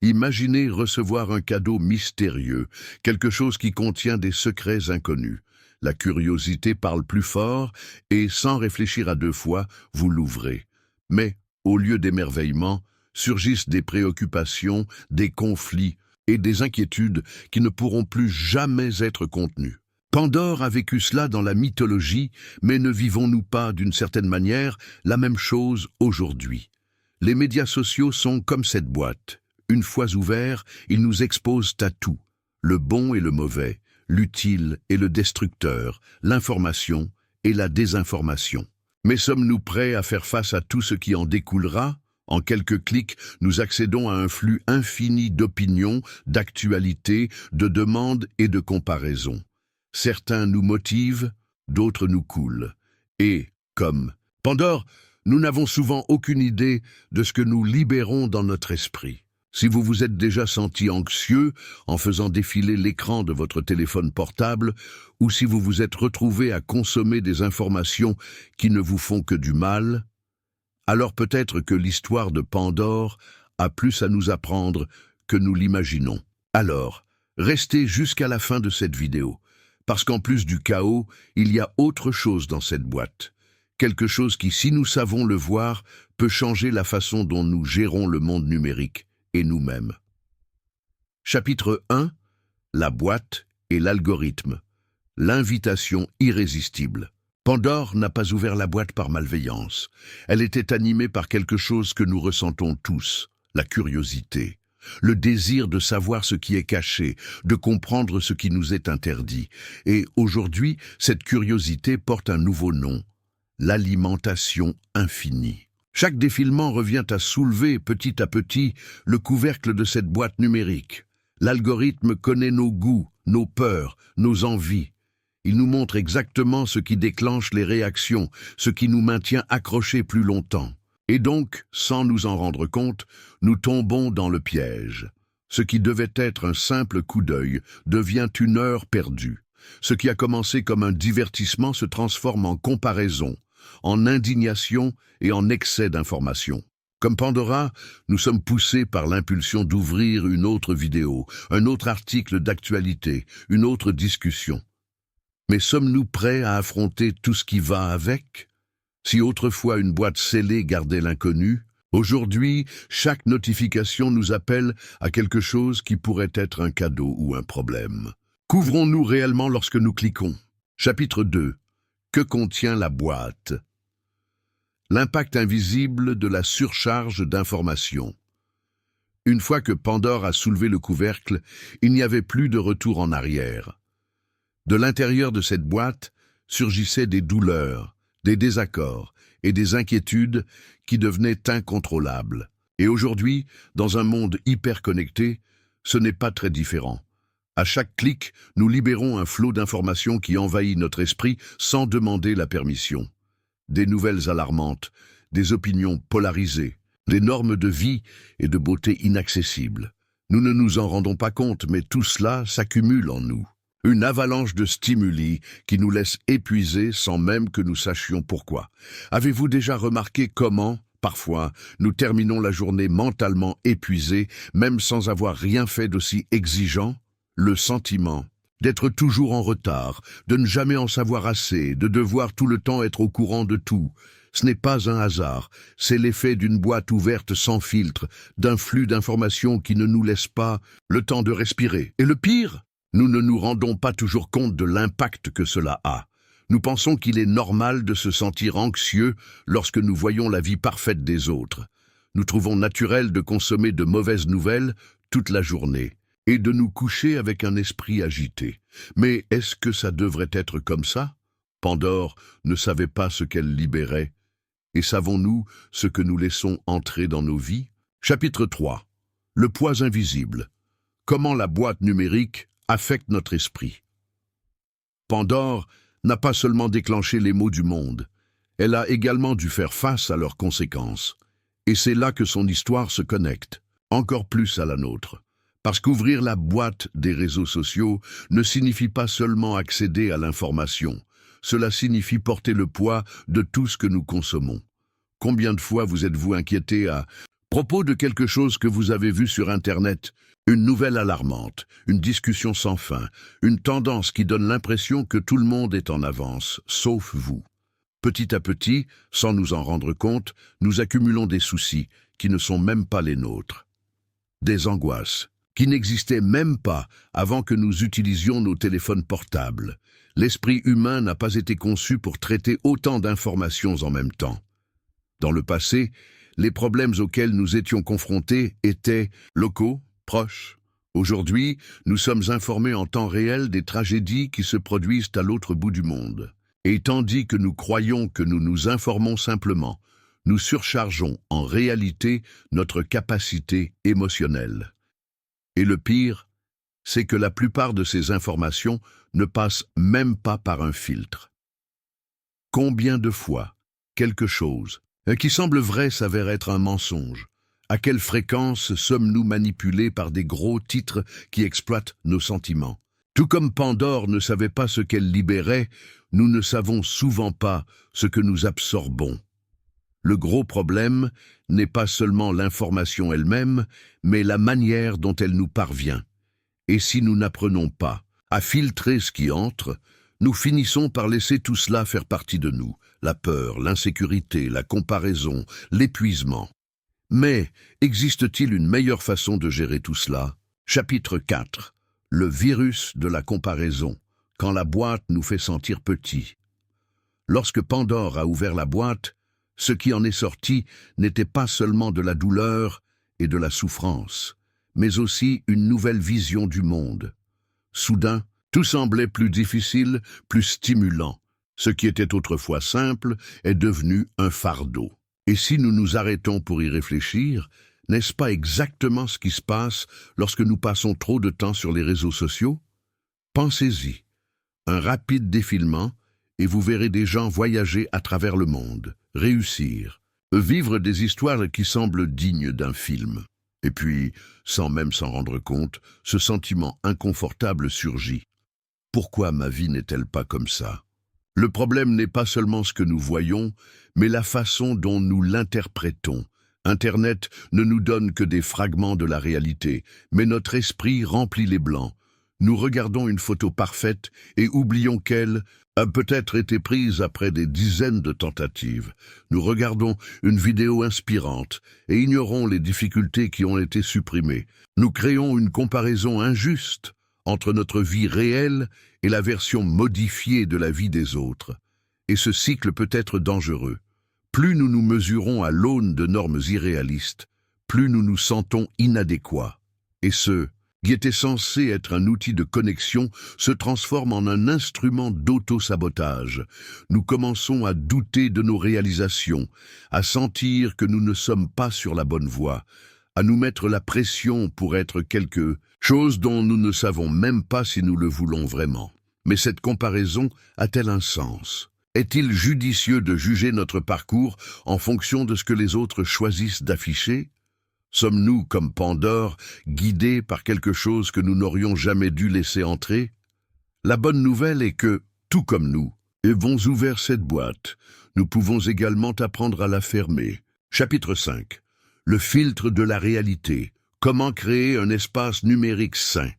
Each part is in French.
Imaginez recevoir un cadeau mystérieux, quelque chose qui contient des secrets inconnus. La curiosité parle plus fort et, sans réfléchir à deux fois, vous l'ouvrez. Mais, au lieu d'émerveillement, surgissent des préoccupations, des conflits et des inquiétudes qui ne pourront plus jamais être contenues. Pandore a vécu cela dans la mythologie, mais ne vivons-nous pas, d'une certaine manière, la même chose aujourd'hui? Les médias sociaux sont comme cette boîte. Une fois ouverts, ils nous exposent à tout, le bon et le mauvais, l'utile et le destructeur, l'information et la désinformation. Mais sommes-nous prêts à faire face à tout ce qui en découlera? En quelques clics, nous accédons à un flux infini d'opinions, d'actualités, de demandes et de comparaisons. Certains nous motivent, d'autres nous coulent. Et, comme Pandore, nous n'avons souvent aucune idée de ce que nous libérons dans notre esprit. Si vous vous êtes déjà senti anxieux en faisant défiler l'écran de votre téléphone portable, ou si vous vous êtes retrouvé à consommer des informations qui ne vous font que du mal, alors peut-être que l'histoire de Pandore a plus à nous apprendre que nous l'imaginons. Alors, restez jusqu'à la fin de cette vidéo, parce qu'en plus du chaos, il y a autre chose dans cette boîte. Quelque chose qui, si nous savons le voir, peut changer la façon dont nous gérons le monde numérique et nous-mêmes. Chapitre 1. La boîte et l'algorithme. L'invitation irrésistible. Pandore n'a pas ouvert la boîte par malveillance. Elle était animée par quelque chose que nous ressentons tous, la curiosité. Le désir de savoir ce qui est caché, de comprendre ce qui nous est interdit. Et aujourd'hui, cette curiosité porte un nouveau nom, l'alimentation infinie. Chaque défilement revient à soulever petit à petit le couvercle de cette boîte numérique. L'algorithme connaît nos goûts, nos peurs, nos envies. Il nous montre exactement ce qui déclenche les réactions, ce qui nous maintient accrochés plus longtemps. Et donc, sans nous en rendre compte, nous tombons dans le piège. Ce qui devait être un simple coup d'œil devient une heure perdue. Ce qui a commencé comme un divertissement se transforme en comparaison, en indignation et en excès d'information. Comme Pandora, nous sommes poussés par l'impulsion d'ouvrir une autre vidéo, un autre article d'actualité, une autre discussion. Mais sommes-nous prêts à affronter tout ce qui va avec? Si autrefois une boîte scellée gardait l'inconnu, aujourd'hui, chaque notification nous appelle à quelque chose qui pourrait être un cadeau ou un problème. Qu'ouvrons-nous réellement lorsque nous cliquons? Chapitre 2. Que contient la boîte? L'impact invisible de la surcharge d'informations. Une fois que Pandore a soulevé le couvercle, il n'y avait plus de retour en arrière. De l'intérieur de cette boîte surgissaient des douleurs, des désaccords et des inquiétudes qui devenaient incontrôlables. Et aujourd'hui, dans un monde hyper connecté, ce n'est pas très différent. À chaque clic, nous libérons un flot d'informations qui envahit notre esprit sans demander la permission. Des nouvelles alarmantes, des opinions polarisées, des normes de vie et de beauté inaccessibles. Nous ne nous en rendons pas compte, mais tout cela s'accumule en nous. Une avalanche de stimuli qui nous laisse épuisés sans même que nous sachions pourquoi. Avez-vous déjà remarqué comment, parfois, nous terminons la journée mentalement épuisés, même sans avoir rien fait d'aussi exigeant? Le sentiment d'être toujours en retard, de ne jamais en savoir assez, de devoir tout le temps être au courant de tout. Ce n'est pas un hasard, c'est l'effet d'une boîte ouverte sans filtre, d'un flux d'informations qui ne nous laisse pas le temps de respirer. Et le pire, nous ne nous rendons pas toujours compte de l'impact que cela a. Nous pensons qu'il est normal de se sentir anxieux lorsque nous voyons la vie parfaite des autres. Nous trouvons naturel de consommer de mauvaises nouvelles toute la journée et de nous coucher avec un esprit agité. Mais est-ce que ça devrait être comme ça? Pandore ne savait pas ce qu'elle libérait. Et savons-nous ce que nous laissons entrer dans nos vies? Chapitre 3. Le poids invisible. Comment la boîte numérique affecte notre esprit. Pandore n'a pas seulement déclenché les maux du monde, elle a également dû faire face à leurs conséquences. Et c'est là que son histoire se connecte, encore plus à la nôtre. Parce qu'ouvrir la boîte des réseaux sociaux ne signifie pas seulement accéder à l'information, cela signifie porter le poids de tout ce que nous consommons. Combien de fois vous êtes-vous inquiété à Propos de quelque chose que vous avez vu sur Internet, une nouvelle alarmante, une discussion sans fin, une tendance qui donne l'impression que tout le monde est en avance, sauf vous. Petit à petit, sans nous en rendre compte, nous accumulons des soucis qui ne sont même pas les nôtres. Des angoisses qui n'existaient même pas avant que nous utilisions nos téléphones portables. L'esprit humain n'a pas été conçu pour traiter autant d'informations en même temps. Dans le passé, les problèmes auxquels nous étions confrontés étaient locaux, proches. Aujourd'hui, nous sommes informés en temps réel des tragédies qui se produisent à l'autre bout du monde. Et tandis que nous croyons que nous nous informons simplement, nous surchargeons en réalité notre capacité émotionnelle. Et le pire, c'est que la plupart de ces informations ne passent même pas par un filtre. Combien de fois quelque chose qui semble vrai s'avère être un mensonge? À quelle fréquence sommes-nous manipulés par des gros titres qui exploitent nos sentiments? Tout comme Pandore ne savait pas ce qu'elle libérait, nous ne savons souvent pas ce que nous absorbons. Le gros problème n'est pas seulement l'information elle-même, mais la manière dont elle nous parvient. Et si nous n'apprenons pas à filtrer ce qui entre, nous finissons par laisser tout cela faire partie de nous. La peur, l'insécurité, la comparaison, l'épuisement. Mais existe-t-il une meilleure façon de gérer tout cela? Chapitre 4. Le virus de la comparaison, quand la boîte nous fait sentir petits. Lorsque Pandore a ouvert la boîte, ce qui en est sorti n'était pas seulement de la douleur et de la souffrance, mais aussi une nouvelle vision du monde. Soudain, tout semblait plus difficile, plus stimulant. Ce qui était autrefois simple est devenu un fardeau. Et si nous nous arrêtons pour y réfléchir, n'est-ce pas exactement ce qui se passe lorsque nous passons trop de temps sur les réseaux sociaux? Pensez-y. Un rapide défilement, et vous verrez des gens voyager à travers le monde, réussir, vivre des histoires qui semblent dignes d'un film. Et puis, sans même s'en rendre compte, ce sentiment inconfortable surgit. Pourquoi ma vie n'est-elle pas comme ça? Le problème n'est pas seulement ce que nous voyons, mais la façon dont nous l'interprétons. Internet ne nous donne que des fragments de la réalité, mais notre esprit remplit les blancs. Nous regardons une photo parfaite et oublions qu'elle a peut-être été prise après des dizaines de tentatives. Nous regardons une vidéo inspirante et ignorons les difficultés qui ont été supprimées. Nous créons une comparaison injuste entre notre vie réelle et la version modifiée de la vie des autres. Et ce cycle peut être dangereux. Plus nous nous mesurons à l'aune de normes irréalistes, plus nous nous sentons inadéquats. Et ce qui était censé être un outil de connexion se transforme en un instrument d'auto-sabotage. Nous commençons à douter de nos réalisations, à sentir que nous ne sommes pas sur la bonne voie, à nous mettre la pression pour être quelque chose dont nous ne savons même pas si nous le voulons vraiment. Mais cette comparaison a-t-elle un sens? Est-il judicieux de juger notre parcours en fonction de ce que les autres choisissent d'afficher? Sommes-nous, comme Pandore, guidés par quelque chose que nous n'aurions jamais dû laisser entrer? La bonne nouvelle est que, tout comme nous, avons ouvert cette boîte, nous pouvons également apprendre à la fermer. Chapitre 5. Le filtre de la réalité. Comment créer un espace numérique sain?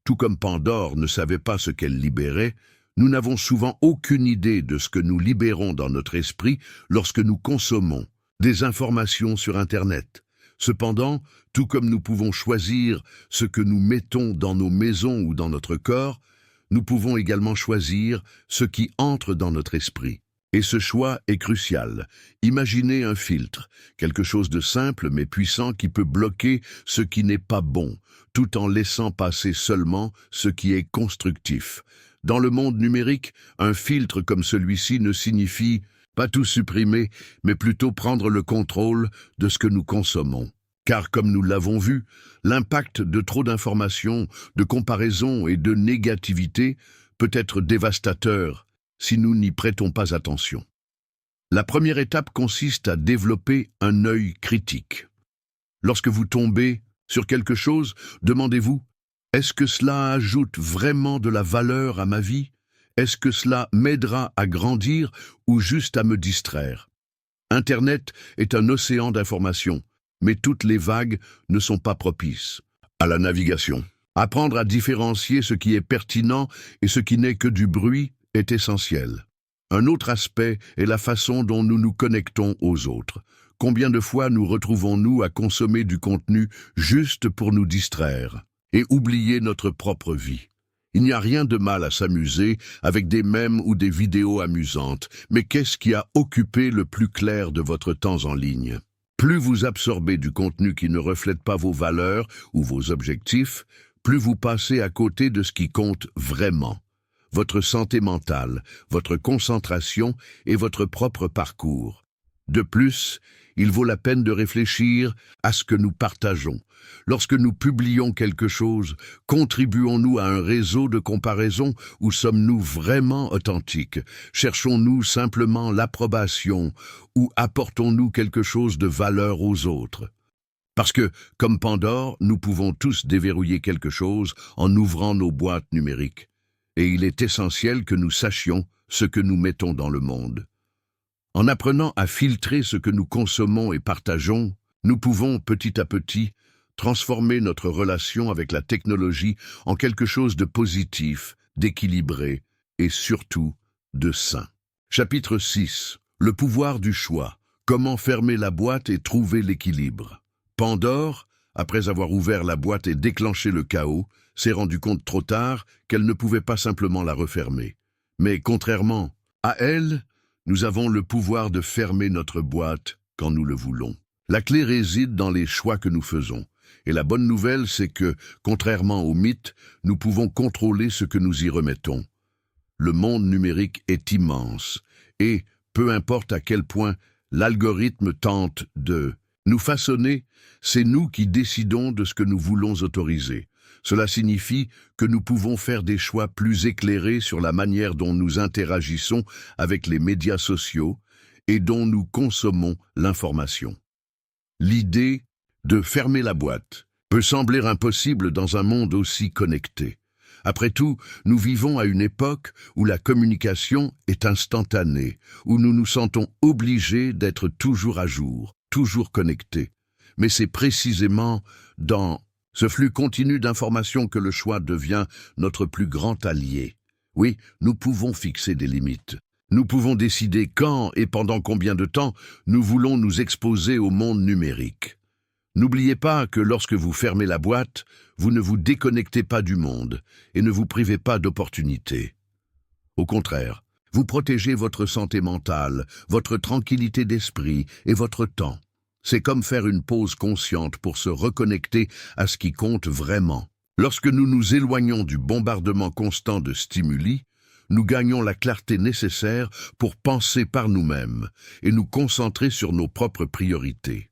Tout comme Pandore ne savait pas ce qu'elle libérait, nous n'avons souvent aucune idée de ce que nous libérons dans notre esprit lorsque nous consommons des informations sur Internet. Cependant, tout comme nous pouvons choisir ce que nous mettons dans nos maisons ou dans notre corps, nous pouvons également choisir ce qui entre dans notre esprit. Et ce choix est crucial. Imaginez un filtre, quelque chose de simple mais puissant qui peut bloquer ce qui n'est pas bon, tout en laissant passer seulement ce qui est constructif. Dans le monde numérique, un filtre comme celui-ci ne signifie pas tout supprimer, mais plutôt prendre le contrôle de ce que nous consommons. Car comme nous l'avons vu, l'impact de trop d'informations, de comparaisons et de négativité peut être dévastateur si nous n'y prêtons pas attention. La première étape consiste à développer un œil critique. Lorsque vous tombez sur quelque chose, demandez-vous, est-ce que cela ajoute vraiment de la valeur à ma vie? Est-ce que cela m'aidera à grandir ou juste à me distraire? Internet est un océan d'informations, mais toutes les vagues ne sont pas propices à la navigation. Apprendre à différencier ce qui est pertinent et ce qui n'est que du bruit est essentiel. Un autre aspect est la façon dont nous nous connectons aux autres. Combien de fois nous retrouvons-nous à consommer du contenu juste pour nous distraire et oublier notre propre vie? Il n'y a rien de mal à s'amuser avec des mèmes ou des vidéos amusantes, mais qu'est-ce qui a occupé le plus clair de votre temps en ligne? Plus vous absorbez du contenu qui ne reflète pas vos valeurs ou vos objectifs, plus vous passez à côté de ce qui compte vraiment. Votre santé mentale, votre concentration et votre propre parcours. De plus, il vaut la peine de réfléchir à ce que nous partageons. Lorsque nous publions quelque chose, contribuons-nous à un réseau de comparaison ou sommes-nous vraiment authentiques? Cherchons-nous simplement l'approbation ou apportons-nous quelque chose de valeur aux autres? Parce que, comme Pandore, nous pouvons tous déverrouiller quelque chose en ouvrant nos boîtes numériques. Et il est essentiel que nous sachions ce que nous mettons dans le monde. En apprenant à filtrer ce que nous consommons et partageons, nous pouvons, petit à petit, transformer notre relation avec la technologie en quelque chose de positif, d'équilibré et surtout de sain. Chapitre 6. Le pouvoir du choix. Comment fermer la boîte et trouver l'équilibre. Pandore, après avoir ouvert la boîte et déclenché le chaos, s'est rendu compte trop tard qu'elle ne pouvait pas simplement la refermer. Mais contrairement à elle, nous avons le pouvoir de fermer notre boîte quand nous le voulons. La clé réside dans les choix que nous faisons. Et la bonne nouvelle, c'est que, contrairement au mythe, nous pouvons contrôler ce que nous y remettons. Le monde numérique est immense, et, peu importe à quel point l'algorithme tente de nous façonner, c'est nous qui décidons de ce que nous voulons autoriser. Cela signifie que nous pouvons faire des choix plus éclairés sur la manière dont nous interagissons avec les médias sociaux et dont nous consommons l'information. L'idée de fermer la boîte peut sembler impossible dans un monde aussi connecté. Après tout, nous vivons à une époque où la communication est instantanée, où nous nous sentons obligés d'être toujours à jour, toujours connectés. Mais c'est précisément dans ce flux continu d'informations que le choix devient notre plus grand allié. Oui, nous pouvons fixer des limites. Nous pouvons décider quand et pendant combien de temps nous voulons nous exposer au monde numérique. N'oubliez pas que lorsque vous fermez la boîte, vous ne vous déconnectez pas du monde et ne vous privez pas d'opportunités. Au contraire, vous protégez votre santé mentale, votre tranquillité d'esprit et votre temps. C'est comme faire une pause consciente pour se reconnecter à ce qui compte vraiment. Lorsque nous nous éloignons du bombardement constant de stimuli, nous gagnons la clarté nécessaire pour penser par nous-mêmes et nous concentrer sur nos propres priorités.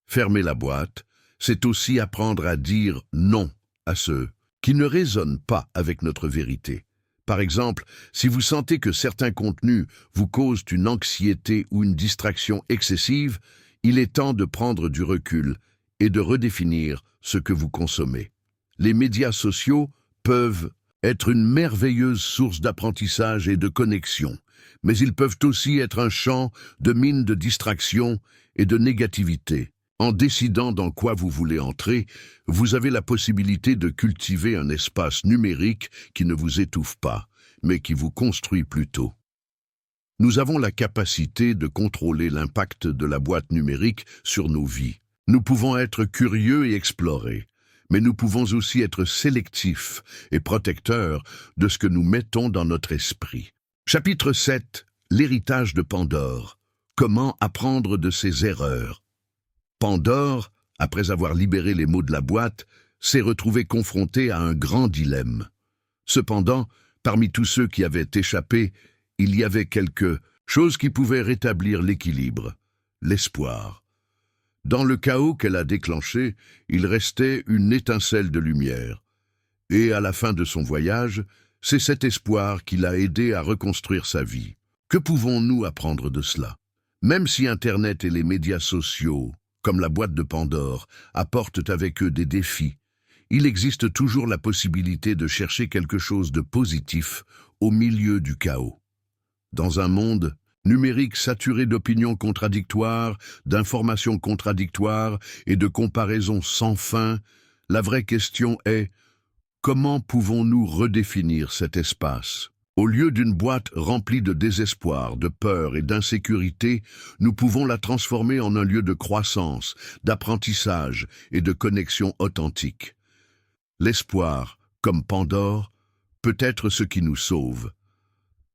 Fermer la boîte, c'est aussi apprendre à dire non à ceux qui ne résonnent pas avec notre vérité. Par exemple, si vous sentez que certains contenus vous causent une anxiété ou une distraction excessive, il est temps de prendre du recul et de redéfinir ce que vous consommez. Les médias sociaux peuvent être une merveilleuse source d'apprentissage et de connexion, mais ils peuvent aussi être un champ de mines de distraction et de négativité. En décidant dans quoi vous voulez entrer, vous avez la possibilité de cultiver un espace numérique qui ne vous étouffe pas, mais qui vous construit plutôt. Nous avons la capacité de contrôler l'impact de la boîte numérique sur nos vies. Nous pouvons être curieux et explorer, mais nous pouvons aussi être sélectifs et protecteurs de ce que nous mettons dans notre esprit. Chapitre 7. L'héritage de Pandore. Comment apprendre de ses erreurs? Pandore, après avoir libéré les mots de la boîte, s'est retrouvé confronté à un grand dilemme. Cependant, parmi tous ceux qui avaient échappé, il y avait quelque chose qui pouvait rétablir l'équilibre, l'espoir. Dans le chaos qu'elle a déclenché, il restait une étincelle de lumière. Et à la fin de son voyage, c'est cet espoir qui l'a aidé à reconstruire sa vie. Que pouvons-nous apprendre de cela? Même si Internet et les médias sociaux, comme la boîte de Pandore, apportent avec eux des défis, il existe toujours la possibilité de chercher quelque chose de positif au milieu du chaos. Dans un monde numérique saturé d'opinions contradictoires, d'informations contradictoires et de comparaisons sans fin, la vraie question est: comment pouvons-nous redéfinir cet espace? Au lieu d'une boîte remplie de désespoir, de peur et d'insécurité, nous pouvons la transformer en un lieu de croissance, d'apprentissage et de connexion authentique. L'espoir, comme Pandore, peut être ce qui nous sauve.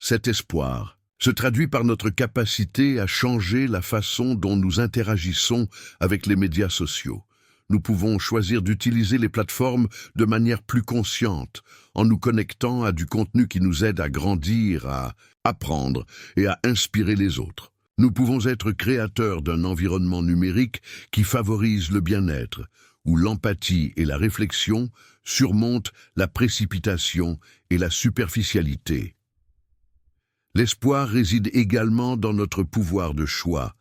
Cet espoir se traduit par notre capacité à changer la façon dont nous interagissons avec les médias sociaux. Nous pouvons choisir d'utiliser les plateformes de manière plus consciente, en nous connectant à du contenu qui nous aide à grandir, à apprendre et à inspirer les autres. Nous pouvons être créateurs d'un environnement numérique qui favorise le bien-être, où l'empathie et la réflexion surmontent la précipitation et la superficialité. L'espoir réside également dans notre pouvoir de choix.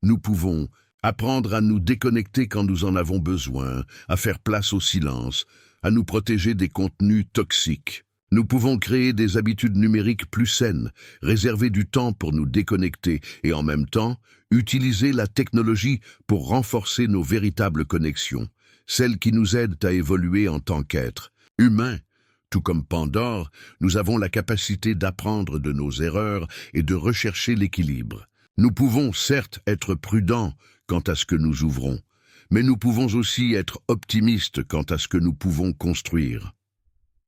Nous pouvons apprendre à nous déconnecter quand nous en avons besoin, à faire place au silence, à nous protéger des contenus toxiques. Nous pouvons créer des habitudes numériques plus saines, réserver du temps pour nous déconnecter et en même temps, utiliser la technologie pour renforcer nos véritables connexions, celles qui nous aident à évoluer en tant qu'êtres humains. Tout comme Pandore, nous avons la capacité d'apprendre de nos erreurs et de rechercher l'équilibre. Nous pouvons certes être prudents quant à ce que nous ouvrons, mais nous pouvons aussi être optimistes quant à ce que nous pouvons construire.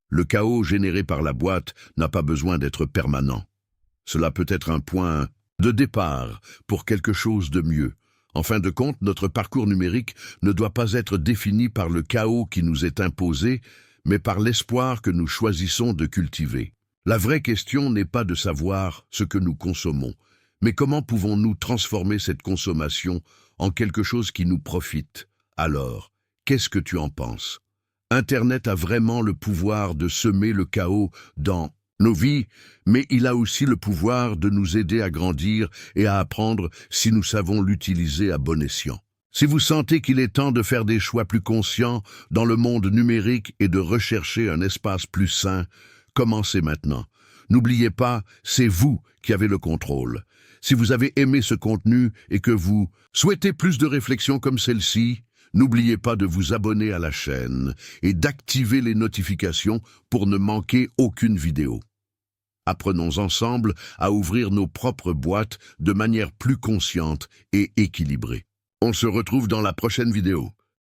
Le chaos généré par la boîte n'a pas besoin d'être permanent. Cela peut être un point de départ pour quelque chose de mieux. En fin de compte, notre parcours numérique ne doit pas être défini par le chaos qui nous est imposé, mais par l'espoir que nous choisissons de cultiver. La vraie question n'est pas de savoir ce que nous consommons, mais comment pouvons-nous transformer cette consommation en quelque chose qui nous profite? Alors, qu'est-ce que tu en penses? Internet a vraiment le pouvoir de semer le chaos dans nos vies, mais il a aussi le pouvoir de nous aider à grandir et à apprendre si nous savons l'utiliser à bon escient. Si vous sentez qu'il est temps de faire des choix plus conscients dans le monde numérique et de rechercher un espace plus sain, commencez maintenant. N'oubliez pas, c'est vous qui avez le contrôle. Si vous avez aimé ce contenu et que vous souhaitez plus de réflexions comme celle-ci, n'oubliez pas de vous abonner à la chaîne et d'activer les notifications pour ne manquer aucune vidéo. Apprenons ensemble à ouvrir nos propres boîtes de manière plus consciente et équilibrée. On se retrouve dans la prochaine vidéo.